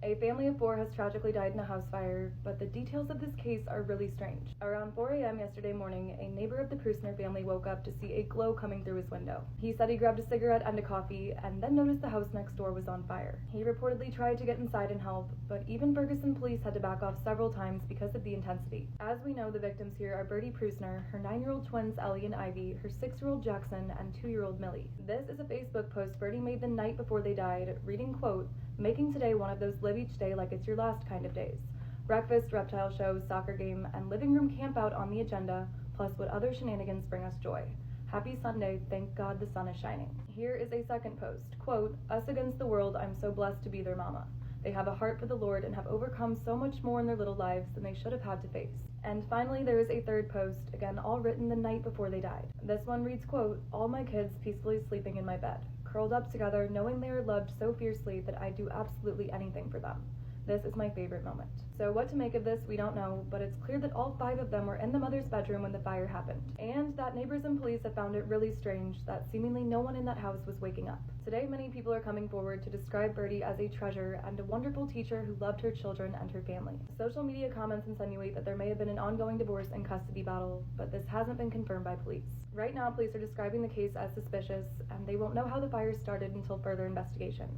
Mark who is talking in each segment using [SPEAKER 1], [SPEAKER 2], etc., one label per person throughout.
[SPEAKER 1] A family of 4 has tragically died in a house fire, but the details of this case are really strange. Around 4 a.m. yesterday morning, a neighbor of the Prusner family woke up to see a glow coming through his window. He said he grabbed a cigarette and a coffee, and then noticed the house next door was on fire. He reportedly tried to get inside and help, but even Ferguson police had to back off several times because of the intensity. As we know, the victims here are Bertie Prusner, her 9-year-old twins Ellie and Ivy, her 6-year-old Jackson, and 2-year-old Millie. This is a Facebook post Bertie made the night before they died, reading, quote, "Making today one of those live each day like it's your last kind of days. Breakfast, reptile show, soccer game, and living room camp out on the agenda, plus what other shenanigans bring us joy. Happy Sunday, thank God the sun is shining." Here is a second post, quote, "Us against the world, I'm so blessed to be their mama. They have a heart for the Lord and have overcome so much more in their little lives than they should have had to face." And finally, there is a third post, again all written the night before they died. This one reads, quote, "All my kids peacefully sleeping in my bed, curled up together, knowing they are loved so fiercely that I'd do absolutely anything for them. This is my favorite moment." So what to make of this, we don't know, but it's clear that all 5 of them were in the mother's bedroom when the fire happened, and that neighbors and police have found it really strange that seemingly no one in that house was waking up. Today, many people are coming forward to describe Bertie as a treasure and a wonderful teacher who loved her children and her family. Social media comments insinuate that there may have been an ongoing divorce and custody battle, but this hasn't been confirmed by police. Right now, police are describing the case as suspicious, and they won't know how the fire started until further investigation.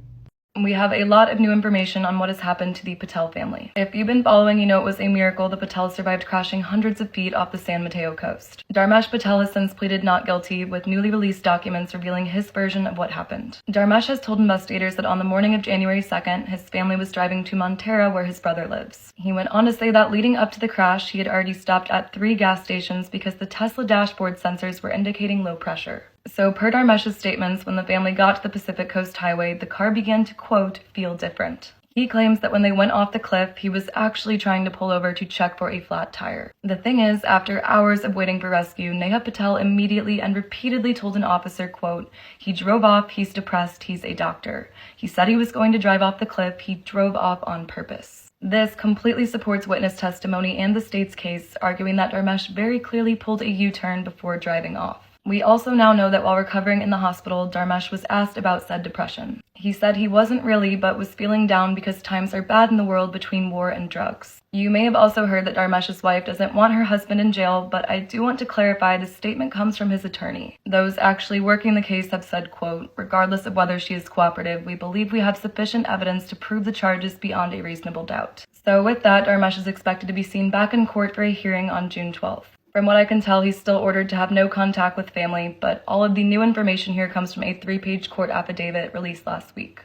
[SPEAKER 1] We have a lot of new information on what has happened to the Patel family. If you've been following, you know it was a miracle the Patels survived crashing hundreds of feet off the San Mateo coast. Dharmesh Patel has since pleaded not guilty, with newly released documents revealing his version of what happened. Dharmesh has told investigators that on the morning of January 2nd, his family was driving to Montera, where his brother lives. He went on to say that leading up to the crash, he had already stopped at 3 gas stations because the Tesla dashboard sensors were indicating low pressure. So per Dharmesh's statements, when the family got to the Pacific Coast Highway, the car began to, quote, "feel different." He claims that when they went off the cliff, he was actually trying to pull over to check for a flat tire. The thing is, after hours of waiting for rescue, Neha Patel immediately and repeatedly told an officer, quote, "He drove off, he's depressed, he's a doctor. He said he was going to drive off the cliff, he drove off on purpose." This completely supports witness testimony and the state's case, arguing that Dharmesh very clearly pulled a U-turn before driving off. We also now know that while recovering in the hospital, Dharmesh was asked about said depression. He said he wasn't really, but was feeling down because times are bad in the world between war and drugs. You may have also heard that Dharmesh's wife doesn't want her husband in jail, but I do want to clarify the statement comes from his attorney. Those actually working the case have said, quote, "Regardless of whether she is cooperative, we believe we have sufficient evidence to prove the charges beyond a reasonable doubt." So with that, Dharmesh is expected to be seen back in court for a hearing on June 12th. From what I can tell, he's still ordered to have no contact with family, but all of the new information here comes from a 3-page court affidavit released last week.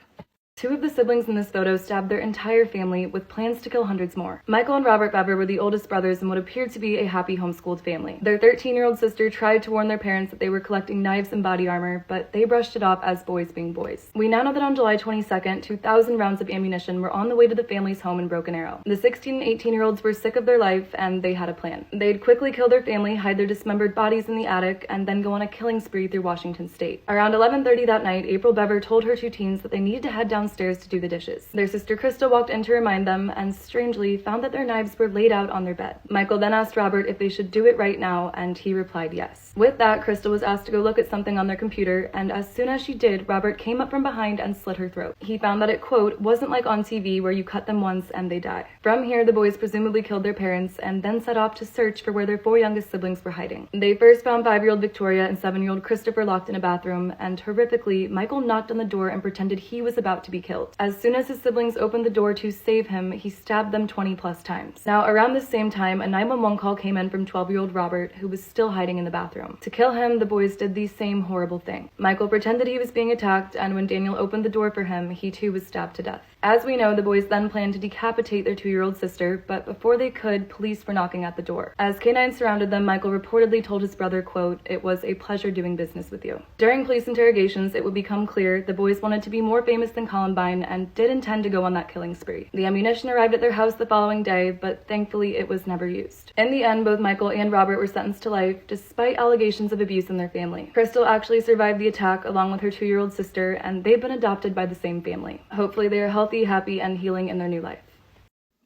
[SPEAKER 1] 2 of the siblings in this photo stabbed their entire family with plans to kill hundreds more. Michael and Robert Bever were the oldest brothers in what appeared to be a happy homeschooled family. Their 13-year-old sister tried to warn their parents that they were collecting knives and body armor, but they brushed it off as boys being boys. We now know that on July 22nd, 2,000 rounds of ammunition were on the way to the family's home in Broken Arrow. The 16 and 18-year-olds were sick of their life, and they had a plan. They'd quickly kill their family, hide their dismembered bodies in the attic, and then go on a killing spree through Washington state. Around 11:30 that night, April Bever told her 2 teens that they needed to head downstairs to do the dishes. Their sister Krista walked in to remind them, and strangely found that their knives were laid out on their bed. Michael then asked Robert if they should do it right now, and he replied yes. With that, Krista was asked to go look at something on their computer, and as soon as she did, Robert came up from behind and slit her throat. He found that it, quote, "wasn't like on TV where you cut them once and they die." From here, the boys presumably killed their parents and then set off to search for where their 4 youngest siblings were hiding. They first found 5-year-old Victoria and 7-year-old Christopher locked in a bathroom, and horrifically, Michael knocked on the door and pretended he was about to be killed. As soon as his siblings opened the door to save him, he stabbed them 20+ times. Now, around the same time, a 911 call came in from 12-year-old Robert, who was still hiding in the bathroom. To kill him, the boys did the same horrible thing. Michael pretended he was being attacked, and when Daniel opened the door for him, he too was stabbed to death. As we know, the boys then planned to decapitate their 2-year-old sister, but before they could, police were knocking at the door. As canines surrounded them, Michael reportedly told his brother, quote, "It was a pleasure doing business with you." During police interrogations, it would become clear the boys wanted to be more famous than Columbine and did intend to go on that killing spree. The ammunition arrived at their house the following day, but thankfully it was never used. In the end, both Michael and Robert were sentenced to life, despite allegations of abuse in their family. Crystal actually survived the attack along with her 2-year-old sister, and they've been adopted by the same family. Hopefully they are healthy, happy, and healing in their new life.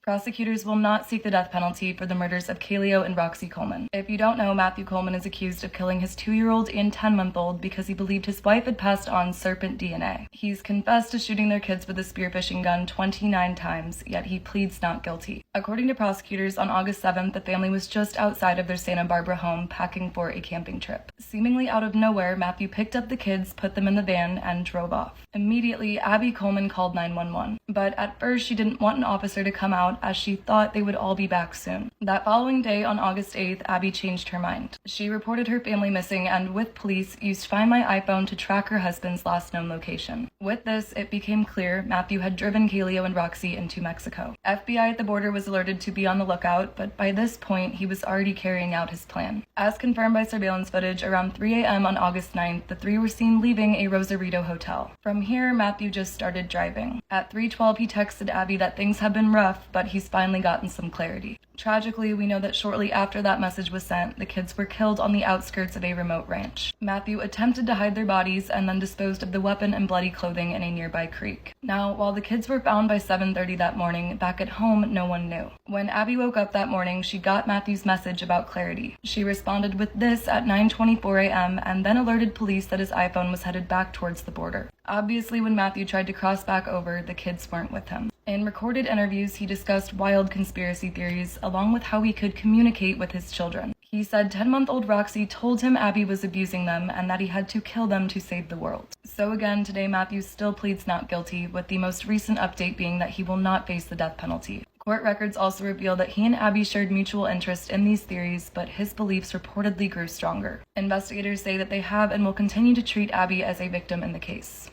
[SPEAKER 1] Prosecutors will not seek the death penalty for the murders of Kaleo and Roxy Coleman. If you don't know, Matthew Coleman is accused of killing his 2-year-old and 10-month-old because he believed his wife had passed on serpent DNA. He's confessed to shooting their kids with a spearfishing gun 29 times, yet he pleads not guilty. According to prosecutors, on August 7th, the family was just outside of their Santa Barbara home packing for a camping trip. Seemingly out of nowhere, Matthew picked up the kids, put them in the van, and drove off. Immediately, Abby Coleman called 911, but at first she didn't want an officer to come out as she thought they would all be back soon. That following day, on August 8th, Abby changed her mind. She reported her family missing and, with police, used Find My iPhone to track her husband's last known location. With this, it became clear Matthew had driven Kaleo and Roxy into Mexico. FBI at the border was alerted to be on the lookout, but by this point, he was already carrying out his plan. As confirmed by surveillance footage, around 3 a.m. on August 9th, the three were seen leaving a Rosarito hotel. From here, Matthew just started driving. At 3:12, he texted Abby that things have been rough, but he's finally gotten some clarity. Tragically, we know that shortly after that message was sent, the kids were killed on the outskirts of a remote ranch. Matthew attempted to hide their bodies and then disposed of the weapon and bloody clothing in a nearby creek. Now, while the kids were found by 7:30 that morning, back at home, no one knew. When Abby woke up that morning, she got Matthew's message about clarity. She responded with this at 9:24 a.m. and then alerted police that his iPhone was headed back towards the border. Obviously, when Matthew tried to cross back over, the kids weren't with him. In recorded interviews, he discussed wild conspiracy theories, along with how he could communicate with his children. He said 10-month-old Roxy told him Abby was abusing them and that he had to kill them to save the world. So again, today Matthew still pleads not guilty, with the most recent update being that he will not face the death penalty. Court records also reveal that he and Abby shared mutual interest in these theories, but his beliefs reportedly grew stronger. Investigators say that they have and will continue to treat Abby as a victim in the case.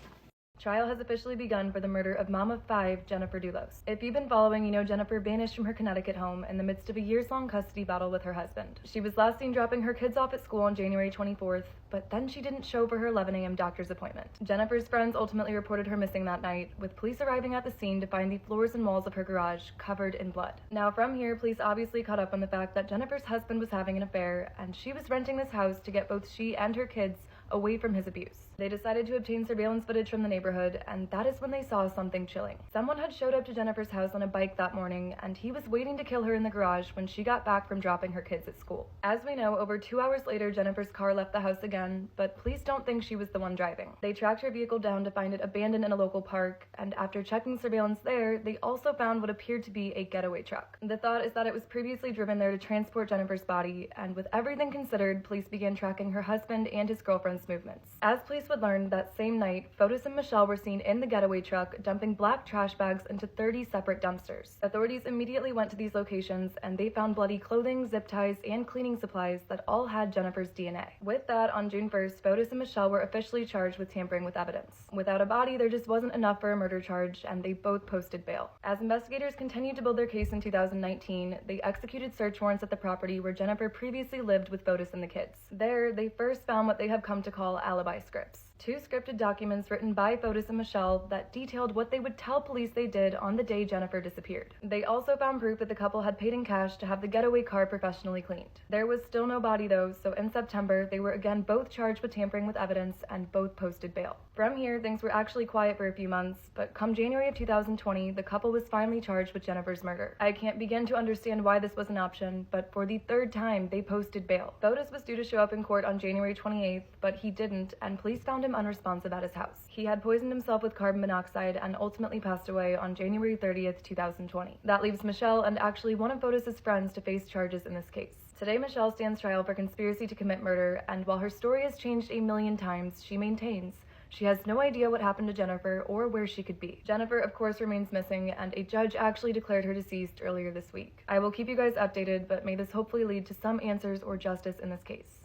[SPEAKER 1] Trial has officially begun for the murder of mom of 5, Jennifer Dulos. If you've been following, you know Jennifer vanished from her Connecticut home in the midst of a years-long custody battle with her husband. She was last seen dropping her kids off at school on January 24th, but then she didn't show for her 11 a.m. doctor's appointment. Jennifer's friends ultimately reported her missing that night, with police arriving at the scene to find the floors and walls of her garage covered in blood. Now from here, police obviously caught up on the fact that Jennifer's husband was having an affair, and she was renting this house to get both she and her kids away from his abuse. They decided to obtain surveillance footage from the neighborhood, and that is when they saw something chilling. Someone had showed up to Jennifer's house on a bike that morning, and he was waiting to kill her in the garage when she got back from dropping her kids at school. As we know, over 2 hours later, Jennifer's car left the house again, but police don't think she was the one driving. They tracked her vehicle down to find it abandoned in a local park, and after checking surveillance there, they also found what appeared to be a getaway truck. The thought is that it was previously driven there to transport Jennifer's body, and with everything considered, police began tracking her husband and his girlfriend's movements. As police would learn, that same night, Fotis and Michelle were seen in the getaway truck dumping black trash bags into 30 separate dumpsters. Authorities immediately went to these locations, and they found bloody clothing, zip ties, and cleaning supplies that all had Jennifer's DNA. With that, on June 1st, Fotis and Michelle were officially charged with tampering with evidence. Without a body, there just wasn't enough for a murder charge, and they both posted bail. As investigators continued to build their case in 2019, they executed search warrants at the property where Jennifer previously lived with Fotis and the kids. There, they first found what they have come to call alibi scripts. 2 scripted documents written by Fotis and Michelle that detailed what they would tell police they did on the day Jennifer disappeared. They also found proof that the couple had paid in cash to have the getaway car professionally cleaned. There was still no body though, so in September, they were again both charged with tampering with evidence and both posted bail. From here, things were actually quiet for a few months, but come January of 2020, the couple was finally charged with Jennifer's murder. I can't begin to understand why this was an option, but for the 3rd time, they posted bail. Fotis was due to show up in court on January 28th, but he didn't, and police found him unresponsive at his house. He had poisoned himself with carbon monoxide and ultimately passed away on January 30th, 2020. That leaves Michelle and actually one of Fotis' friends to face charges in this case. Today, Michelle stands trial for conspiracy to commit murder, and while her story has changed a million times, she maintains she has no idea what happened to Jennifer or where she could be. Jennifer, of course, remains missing, and a judge actually declared her deceased earlier this week. I will keep you guys updated, but may this hopefully lead to some answers or justice in this case.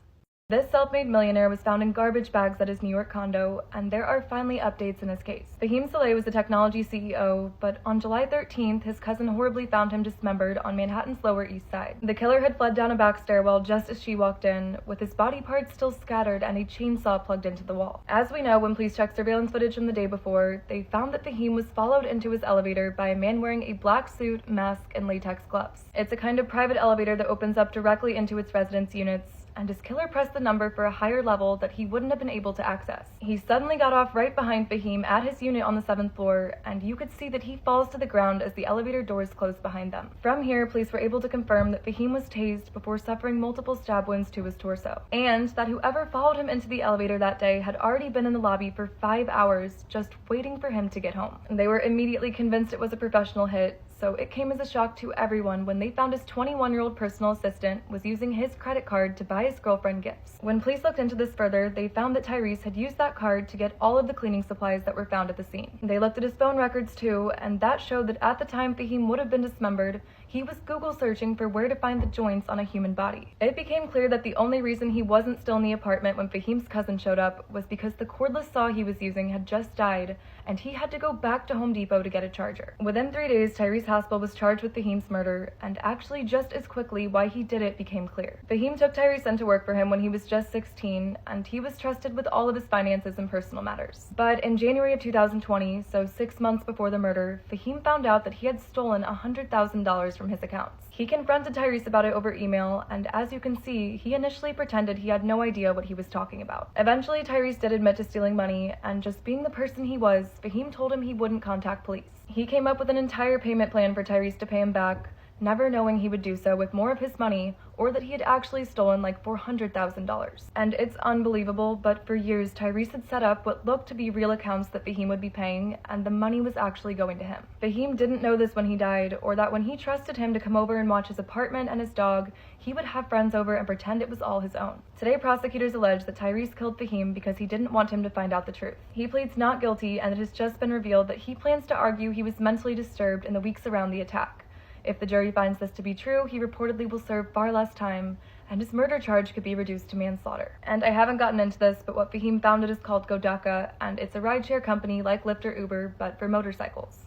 [SPEAKER 1] This self-made millionaire was found in garbage bags at his New York condo, and there are finally updates in his case. Fahim Saleh was the technology CEO, but on July 13th, his cousin horribly found him dismembered on Manhattan's Lower East Side. The killer had fled down a back stairwell just as she walked in, with his body parts still scattered and a chainsaw plugged into the wall. As we know, when police checked surveillance footage from the day before, they found that Fahim was followed into his elevator by a man wearing a black suit, mask, and latex gloves. It's a kind of private elevator that opens up directly into its residence units, and his killer pressed the number for a higher level that he wouldn't have been able to access. He suddenly got off right behind Fahim at his unit on the 7th floor, and you could see that he falls to the ground as the elevator doors closed behind them. From here, police were able to confirm that Fahim was tased before suffering multiple stab wounds to his torso, and that whoever followed him into the elevator that day had already been in the lobby for 5 hours just waiting for him to get home. They were immediately convinced it was a professional hit, so it came as a shock to everyone when they found his 21-year-old personal assistant was using his credit card to buy his girlfriend gifts. When police looked into this further, they found that Tyrese had used that card to get all of the cleaning supplies that were found at the scene. They looked at his phone records too, and that showed that at the time Fahim would have been dismembered, he was Google searching for where to find the joints on a human body. It became clear that the only reason he wasn't still in the apartment when Fahim's cousin showed up was because the cordless saw he was using had just died, and he had to go back to Home Depot to get a charger. Within 3 days, Tyrese Haspel was charged with Fahim's murder, and actually just as quickly why he did it became clear. Fahim took Tyrese in to work for him when he was just 16, and he was trusted with all of his finances and personal matters. But in January of 2020, so 6 months before the murder, Fahim found out that he had stolen $100,000 from his accounts. He confronted Tyrese about it over email, and as you can see, he initially pretended he had no idea what he was talking about. Eventually, Tyrese did admit to stealing money, and just being the person he was, Fahim told him he wouldn't contact police. He came up with an entire payment plan for Tyrese to pay him back, never knowing he would do so with more of his money, or that he had actually stolen like $400,000. And it's unbelievable, but for years Tyrese had set up what looked to be real accounts that Fahim would be paying, and the money was actually going to him. Fahim didn't know this when he died, or that when he trusted him to come over and watch his apartment and his dog, he would have friends over and pretend it was all his own. Today, prosecutors allege that Tyrese killed Fahim because he didn't want him to find out the truth. He pleads not guilty, and it has just been revealed that he plans to argue he was mentally disturbed in the weeks around the attack. If the jury finds this to be true, he reportedly will serve far less time, and his murder charge could be reduced to manslaughter. And I haven't gotten into this, but what Fahim founded is called Godaka, and it's a rideshare company like Lyft or Uber, but for motorcycles.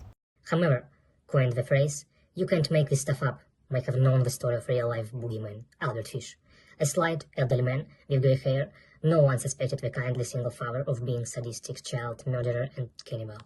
[SPEAKER 2] Whomever coined the phrase, "You can't make this stuff up," might have known the story of real-life boogeyman, Albert Fish. A slight, elderly man with grey hair, no one suspected the kindly single father of being sadistic child murderer and cannibal.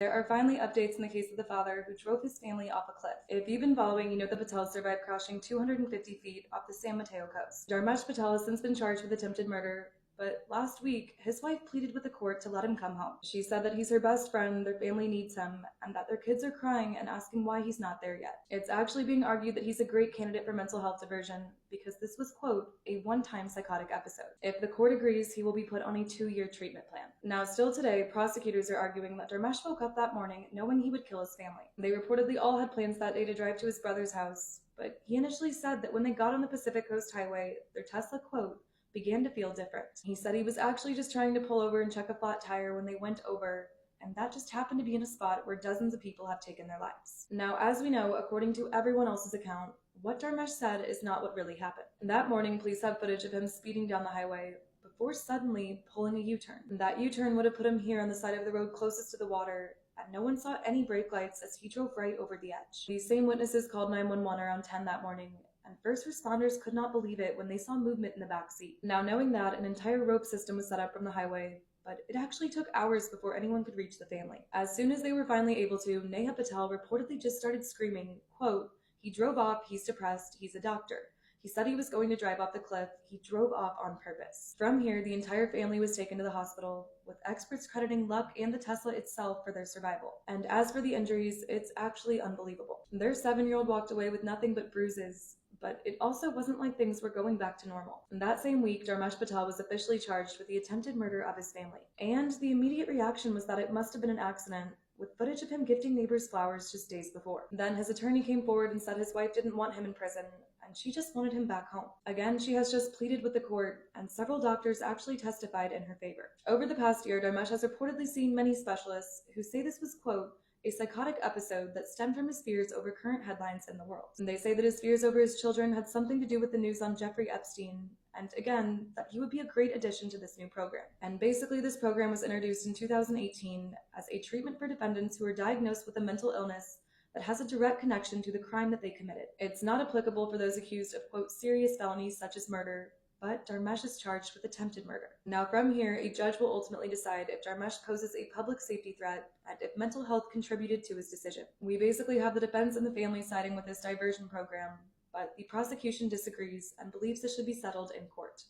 [SPEAKER 1] There are finally updates in the case of the father who drove his family off a cliff. If you've been following, you know the Patels survived crashing 250 feet off the San Mateo coast. Dharmesh Patel has since been charged with attempted murder, but last week, his wife pleaded with the court to let him come home. She said that he's her best friend, their family needs him, and that their kids are crying and asking why he's not there yet. It's actually being argued that he's a great candidate for mental health diversion because this was, quote, a one-time psychotic episode. If the court agrees, he will be put on a 2-year treatment plan. Now, still today, prosecutors are arguing that Dharmesh woke up that morning knowing he would kill his family. They reportedly all had plans that day to drive to his brother's house, but he initially said that when they got on the Pacific Coast Highway, their Tesla, quote, began to feel different. He said he was actually just trying to pull over and check a flat tire when they went over, and that just happened to be in a spot where dozens of people have taken their lives. Now, as we know, according to everyone else's account, what Dharmesh said is not what really happened. That morning, police have footage of him speeding down the highway before suddenly pulling a U-turn. That U-turn would have put him here on the side of the road closest to the water, and no one saw any brake lights as he drove right over the edge. These same witnesses called 911 around 10 that morning, and first responders could not believe it when they saw movement in the back seat. Now, knowing that, an entire rope system was set up from the highway, but it actually took hours before anyone could reach the family. As soon as they were finally able to, Neha Patel reportedly just started screaming, quote, "He drove off, he's depressed, he's a doctor. He said he was going to drive off the cliff, he drove off on purpose." From here, the entire family was taken to the hospital, with experts crediting luck and the Tesla itself for their survival. And as for the injuries, it's actually unbelievable. Their 7-year-old walked away with nothing but bruises, but it also wasn't like things were going back to normal. And that same week, Dharmesh Patel was officially charged with the attempted murder of his family. And the immediate reaction was that it must have been an accident, with footage of him gifting neighbors flowers just days before. Then his attorney came forward and said his wife didn't want him in prison, and she just wanted him back home. Again, she has just pleaded with the court, and several doctors actually testified in her favor. Over the past year, Dharmesh has reportedly seen many specialists who say this was, quote, a psychotic episode that stemmed from his fears over current headlines in the world. And they say that his fears over his children had something to do with the news on Jeffrey Epstein, and again, that he would be a great addition to this new program. And basically, this program was introduced in 2018 as a treatment for defendants who are diagnosed with a mental illness that has a direct connection to the crime that they committed. It's not applicable for those accused of, quote, serious felonies such as murder, but Dharmesh is charged with attempted murder. Now from here, a judge will ultimately decide if Dharmesh poses a public safety threat and if mental health contributed to his decision. We basically have the defense and the family siding with this diversion program, but the prosecution disagrees and believes it should be settled in court.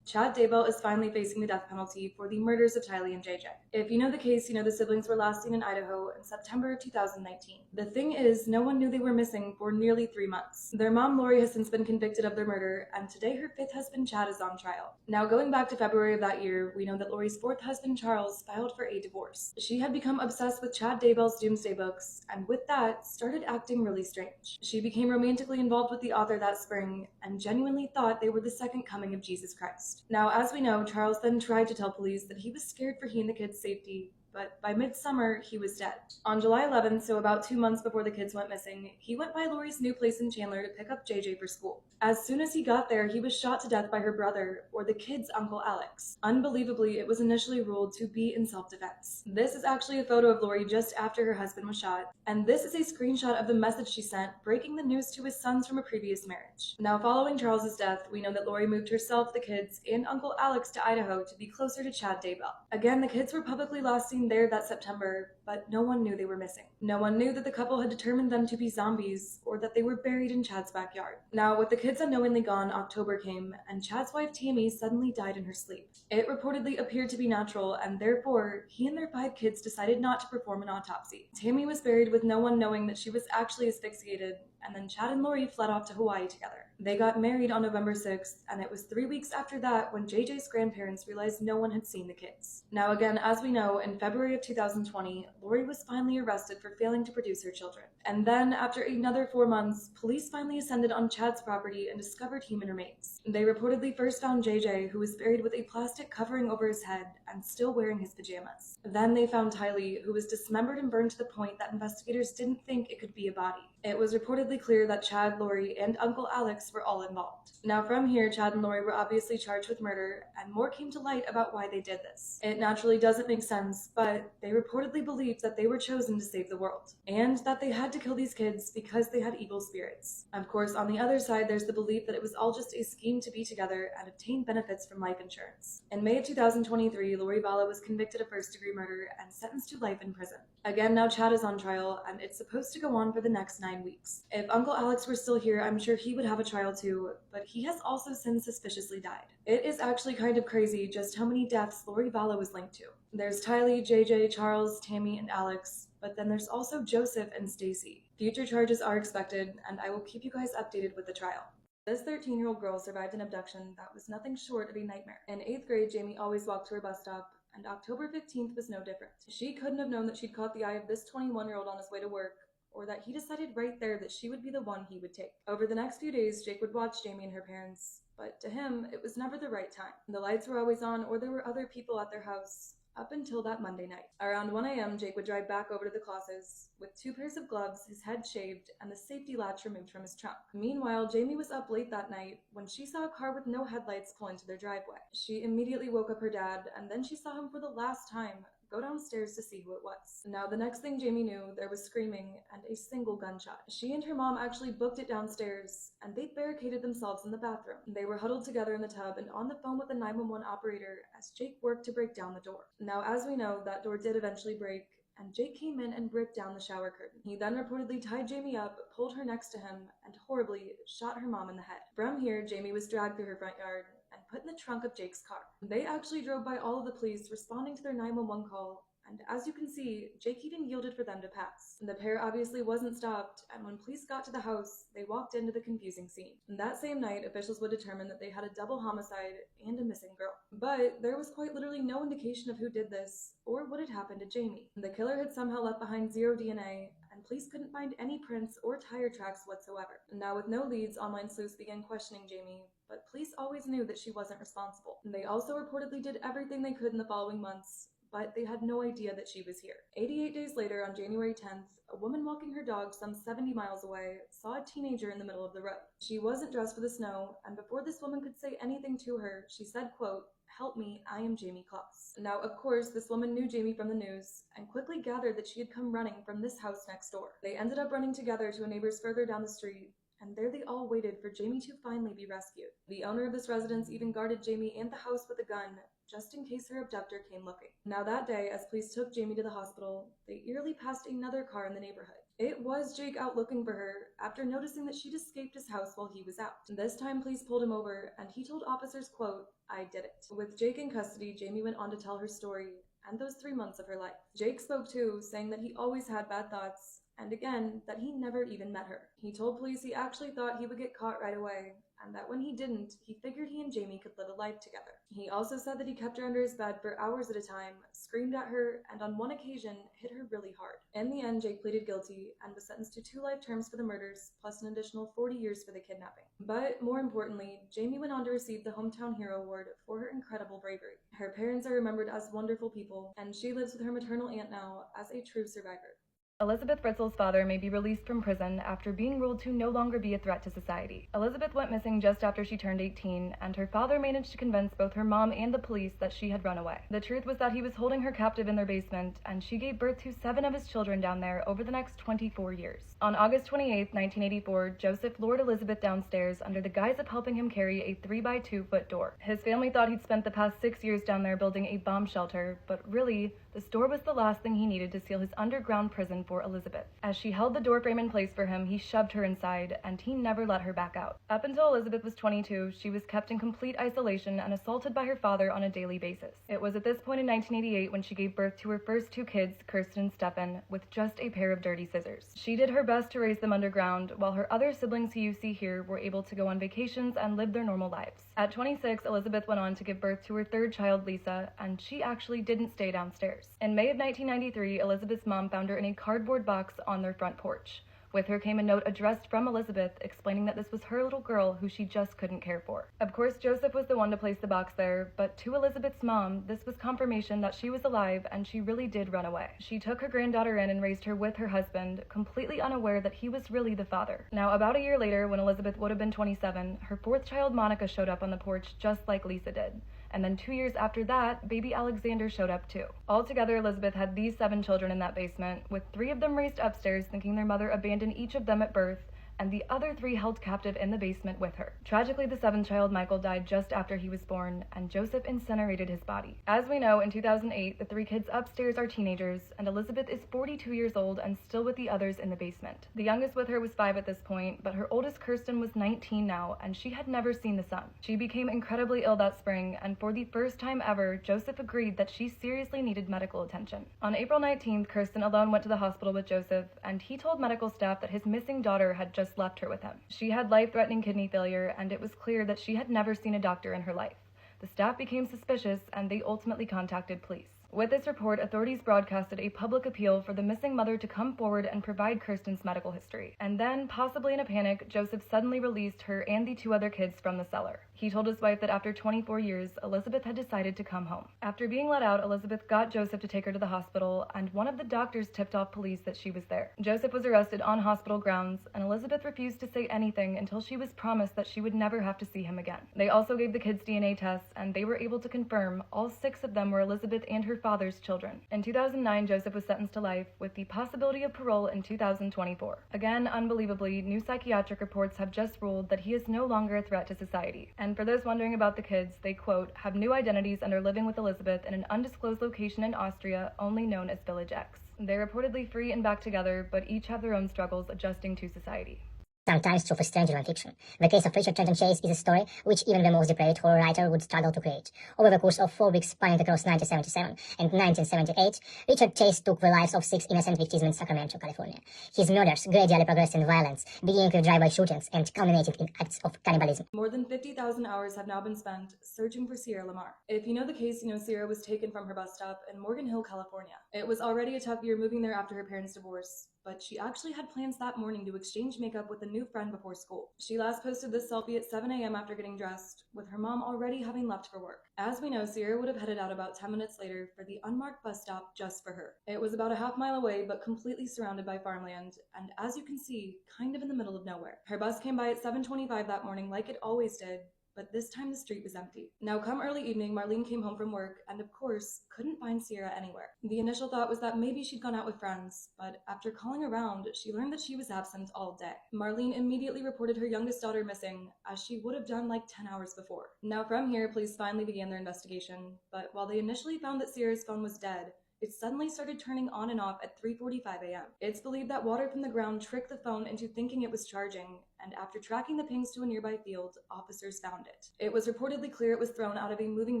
[SPEAKER 1] Chad Daybell is finally facing the death penalty for the murders of Tylee and JJ. If you know the case, you know the siblings were last seen in Idaho in September of 2019. The thing is, no one knew they were missing for nearly 3 months. Their mom, Lori, has since been convicted of their murder, and today her fifth husband, Chad, is on trial. Now, going back to February of that year, we know that Lori's fourth husband, Charles, filed for a divorce. She had become obsessed with Chad Daybell's doomsday books, and with that, started acting really strange. She became romantically involved with the author that spring, and genuinely thought they were the second coming of Jesus Christ. Now, as we know, Charles then tried to tell police that he was scared for he and the kids' safety, but by midsummer, he was dead. On July 11th, so about 2 months before the kids went missing, he went by Lori's new place in Chandler to pick up JJ for school. As soon as he got there, he was shot to death by her brother, or the kids' Uncle Alex. Unbelievably, it was initially ruled to be in self-defense. This is actually a photo of Lori just after her husband was shot, and this is a screenshot of the message she sent, breaking the news to his sons from a previous marriage. Now, following Charles's death, we know that Lori moved herself, the kids, and Uncle Alex to Idaho to be closer to Chad Daybell. Again, the kids were publicly last seen there that September, but no one knew they were missing. No one knew that the couple had determined them to be zombies, or that they were buried in Chad's backyard. Now, with the kids unknowingly gone, October came, and Chad's wife Tammy suddenly died in her sleep. It reportedly appeared to be natural, and therefore, he and their 5 kids decided not to perform an autopsy. Tammy was buried with no one knowing that she was actually asphyxiated, and then Chad and Lori fled off to Hawaii together. They got married on November 6th, and it was 3 weeks after that when JJ's grandparents realized no one had seen the kids. Now again, as we know, in February of 2020, Lori was finally arrested for failing to produce her children. And then, after another 4 months, police finally ascended on Chad's property and discovered human remains. They reportedly first found JJ, who was buried with a plastic covering over his head and still wearing his pajamas. Then they found Tylee, who was dismembered and burned to the point that investigators didn't think it could be a body. It was reportedly clear that Chad, Lori, and Uncle Alex were all involved. Now from here, Chad and Lori were obviously charged with murder, and more came to light about why they did this. It naturally doesn't make sense, but they reportedly believed that they were chosen to save the world, and that they had to kill these kids because they had evil spirits. Of course, on the other side, there's the belief that it was all just a scheme to be together and obtain benefits from life insurance. In May of 2023, Lori Vallow was convicted of first-degree murder and sentenced to life in prison. Again, now Chad is on trial, and it's supposed to go on for the next 9 weeks. If Uncle Alex were still here, I'm sure he would have a trial too, but he has also since suspiciously died. It is actually kind of crazy just how many deaths Lori Vallow is linked to. There's Tylee, JJ, Charles, Tammy, and Alex, but then there's also Joseph and Stacy. Future charges are expected, and I will keep you guys updated with the trial. This 13-year-old girl survived an abduction that was nothing short of a nightmare. In 8th grade, Jamie always walked to her bus stop, and October 15th was no different. She couldn't have known that she'd caught the eye of this 21-year-old on his way to work, or that he decided right there that she would be the one he would take. Over the next few days, Jake would watch Jamie and her parents, but to him, it was never the right time. The lights were always on, or there were other people at their house, up until that Monday night. Around 1 a.m., Jake would drive back over to the Closses with 2 pairs of gloves, his head shaved, and the safety latch removed from his trunk. Meanwhile, Jamie was up late that night when she saw a car with no headlights pull into their driveway. She immediately woke up her dad, and then she saw him for the last time go downstairs to see who it was. Now, the next thing Jamie knew, there was screaming and a single gunshot. She and her mom actually booked it downstairs, and they barricaded themselves in the bathroom. They were huddled together in the tub and on the phone with the 911 operator as Jake worked to break down the door. Now, as we know, that door did eventually break, and Jake came in and ripped down the shower curtain. He then reportedly tied Jamie up, pulled her next to him, and horribly shot her mom in the head. From here, Jamie was dragged through her front yard and put in the trunk of Jake's car. They actually drove by all of the police responding to their 911 call, and as you can see, Jake even yielded for them to pass. The pair obviously wasn't stopped, and when police got to the house, they walked into the confusing scene. That same night, officials would determine that they had a double homicide and a missing girl. But there was quite literally no indication of who did this, or what had happened to Jamie. The killer had somehow left behind 0 DNA, and police couldn't find any prints or tire tracks whatsoever. Now, with no leads, online sleuths began questioning Jamie, but police always knew that she wasn't responsible. They also reportedly did everything they could in the following months, but they had no idea that she was here. 88 days later, on January 10th, a woman walking her dog some 70 miles away saw a teenager in the middle of the road. She wasn't dressed for the snow, and before this woman could say anything to her, she said, quote, "Help me, I am Jamie Kloss." Now, of course, this woman knew Jamie from the news and quickly gathered that she had come running from this house next door. They ended up running together to a neighbor's further down the street, and there they all waited for Jamie to finally be rescued. The owner of this residence even guarded Jamie and the house with a gun, just in case her abductor came looking. Now that day, as police took Jamie to the hospital, they eerily passed another car in the neighborhood. It was Jake out looking for her after noticing that she'd escaped his house while he was out. This time police pulled him over and he told officers, quote, "I did it." With Jake in custody, Jamie went on to tell her story and those 3 months of her life. Jake spoke too, saying that he always had bad thoughts and again that he never even met her. He told police he actually thought he would get caught right away and that when he didn't, he figured he and Jamie could live a life together. He also said that he kept her under his bed for hours at a time, screamed at her, and on one occasion hit her really hard. In the end, Jake pleaded guilty and was sentenced to 2 life terms for the murders, plus an additional 40 years for the kidnapping. But more importantly, Jamie went on to receive the Hometown Hero Award for her incredible bravery. Her parents are remembered as wonderful people, and she lives with her maternal aunt now as a true survivor. Elizabeth Fritzl's father may be released from prison after being ruled to no longer be a threat to society. Elizabeth went missing just after she turned 18, and her father managed to convince both her mom and the police that she had run away. The truth was that he was holding her captive in their basement, and she gave birth to 7 of his children down there over the next 24 years. On August 28, 1984, Joseph lured Elizabeth downstairs under the guise of helping him carry a 3-by-2-foot door. His family thought he'd spent the past 6 years down there building a bomb shelter, but really, this door was the last thing he needed to seal his underground prison for Elizabeth. As she held the door frame in place for him, he shoved her inside, and he never let her back out. Up until Elizabeth was 22, she was kept in complete isolation and assaulted by her father on a daily basis. It was at this point in 1988 when she gave birth to her first 2 kids, Kirsten and Stefan, with just a pair of dirty scissors. She did her best to raise them underground, while her other siblings who you see here were able to go on vacations and live their normal lives. At 26, Elizabeth went on to give birth to her 3rd child, Lisa, and she actually didn't stay downstairs. In May of 1993, Elizabeth's mom found her in a cardboard box on their front porch. With her came a note addressed from Elizabeth explaining that this was her little girl who she just couldn't care for. Of course, Joseph was the one to place the box there, but to Elizabeth's mom, this was confirmation that she was alive and she really did run away. She took her granddaughter in and raised her with her husband, completely unaware that he was really the father. Now, about a year later, when Elizabeth would have been 27, her 4th child, Monica, showed up on the porch just like Lisa did. And then 2 years after that, baby Alexander showed up too. Altogether, Elizabeth had these 7 children in that basement, with 3 of them raised upstairs thinking their mother abandoned each of them at birth, and the other 3 held captive in the basement with her. Tragically, the 7th child, Michael, died just after he was born, and Joseph incinerated his body. As we know, in 2008, the 3 kids upstairs are teenagers, and Elizabeth is 42 years old and still with the others in the basement. The youngest with her was 5 at this point, but her oldest, Kirsten, was 19 now, and she had never seen the sun. She became incredibly ill that spring, and for the first time ever, Joseph agreed that she seriously needed medical attention. On April 19th, Kirsten alone went to the hospital with Joseph, and he told medical staff that his missing daughter had just left her with him. She had life-threatening kidney failure, and it was clear that she had never seen a doctor in her life. The staff became suspicious, and they ultimately contacted police. With this report, authorities broadcasted a public appeal for the missing mother to come forward and provide Kirsten's medical history. And then, possibly in a panic, Joseph suddenly released her and the 2 other kids from the cellar. He told his wife that after 24 years, Elizabeth had decided to come home. After being let out, Elizabeth got Joseph to take her to the hospital, and one of the doctors tipped off police that she was there. Joseph was arrested on hospital grounds, and Elizabeth refused to say anything until she was promised that she would never have to see him again. They also gave the kids DNA tests, and they were able to confirm all 6 of them were Elizabeth and her father's children. In 2009, Joseph was sentenced to life, with the possibility of parole in 2024. Again, unbelievably, new psychiatric reports have just ruled that he is no longer a threat to society. And for those wondering about the kids, they, quote, have new identities and are living with Elizabeth in an undisclosed location in Austria, only known as Village X. They're reportedly free and back together, but each have their own struggles adjusting to society.
[SPEAKER 2] Sometimes true for stranger than fiction. The case of Richard Trenton Chase is a story which even the most depraved horror writer would struggle to create. Over the course of 4 weeks spanning across 1977 and 1978, Richard Chase took the lives of 6 innocent victims in Sacramento, California. His murders gradually progressed in violence, beginning with drive-by shootings and culminating in acts of cannibalism.
[SPEAKER 1] More than 50,000 hours have now been spent searching for Sierra Lamar. If you know the case, you know Sierra was taken from her bus stop in Morgan Hill, California. It was already a tough year moving there after her parents' divorce, but she actually had plans that morning to exchange makeup with a new friend before school. She last posted this selfie at 7 a.m. after getting dressed, with her mom already having left for work. As we know, Sierra would have headed out about 10 minutes later for the unmarked bus stop just for her. It was about a half-mile away, but completely surrounded by farmland, and as you can see, kind of in the middle of nowhere. Her bus came by at 7:25 that morning like it always did, but this time the street was empty. Now, come early evening, Marlene came home from work and, of course, couldn't find Sierra anywhere. The initial thought was that maybe she'd gone out with friends, but after calling around, she learned that she was absent all day. Marlene immediately reported her youngest daughter missing, as she would have done like 10 hours before. Now, from here, police finally began their investigation, but while they initially found that Sierra's phone was dead, it suddenly started turning on and off at 3:45 a.m. It's believed that water from the ground tricked the phone into thinking it was charging, and after tracking the pings to a nearby field, officers found it. It was reportedly clear it was thrown out of a moving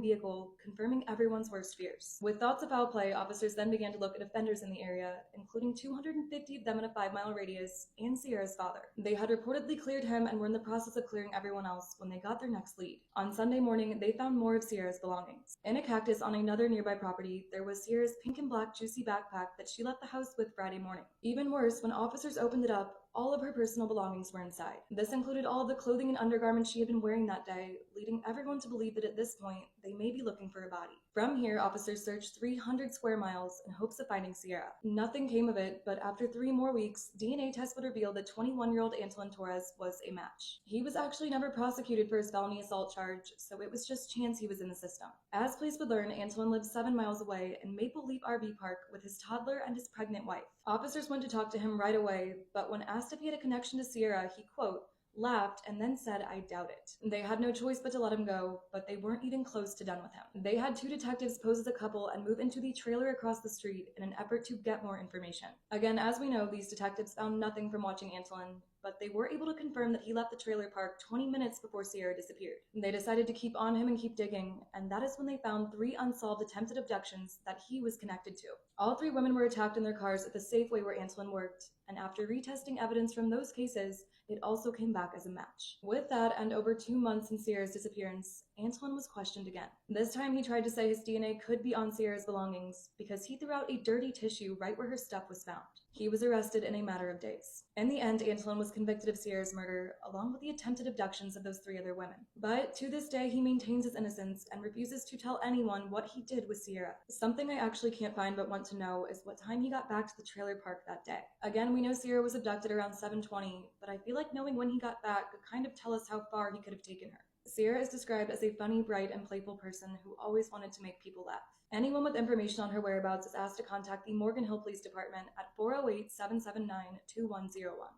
[SPEAKER 1] vehicle, confirming everyone's worst fears. With thoughts of foul play, officers then began to look at offenders in the area, including 250 of them in a 5-mile radius, and Sierra's father. They had reportedly cleared him and were in the process of clearing everyone else when they got their next lead. On Sunday morning, they found more of Sierra's belongings. In a cactus on another nearby property, there was Sierra's pink and black juicy backpack that she left the house with Friday morning. Even worse, when officers opened it up, all of her personal belongings were inside. This included all of the clothing and undergarments she had been wearing that day, leading everyone to believe that at this point, they may be looking for a body. From here, officers searched 300 square miles in hopes of finding Sierra. Nothing came of it, but after 3 more weeks, DNA tests would reveal that 21-year-old Antolin Torres was a match. He was actually never prosecuted for his felony assault charge, so it was just chance he was in the system. As police would learn, Antolin lived 7 miles away in Maple Leaf RV Park with his toddler and his pregnant wife. Officers went to talk to him right away, but when asked if he had a connection to Sierra, he, quote, laughed and then said, "I doubt it." They had no choice but to let him go, but they weren't even close to done with him. They had 2 detectives pose as a couple and move into the trailer across the street in an effort to get more information. Again, as we know, these detectives found nothing from watching Antolin, but they were able to confirm that he left the trailer park 20 minutes before Sierra disappeared. They decided to keep on him and keep digging, and that is when they found 3 unsolved attempted abductions that he was connected to. All 3 women were attacked in their cars at the Safeway where Antolin worked, and after retesting evidence from those cases, it also came back as a match. With that, and over 2 months since Sierra's disappearance, Antolin was questioned again. This time he tried to say his DNA could be on Sierra's belongings because he threw out a dirty tissue right where her stuff was found. He was arrested in a matter of days. In the end, Antolin was convicted of Sierra's murder, along with the attempted abductions of those 3 other women. But to this day, he maintains his innocence and refuses to tell anyone what he did with Sierra. Something I actually can't find but want to know is what time he got back to the trailer park that day. Again, we know Sierra was abducted around 7:20, but I feel like knowing when he got back could kind of tell us how far he could have taken her. Sierra is described as a funny, bright, and playful person who always wanted to make people laugh. Anyone with information on her whereabouts is asked to contact the Morgan Hill Police Department at 408-779-2101.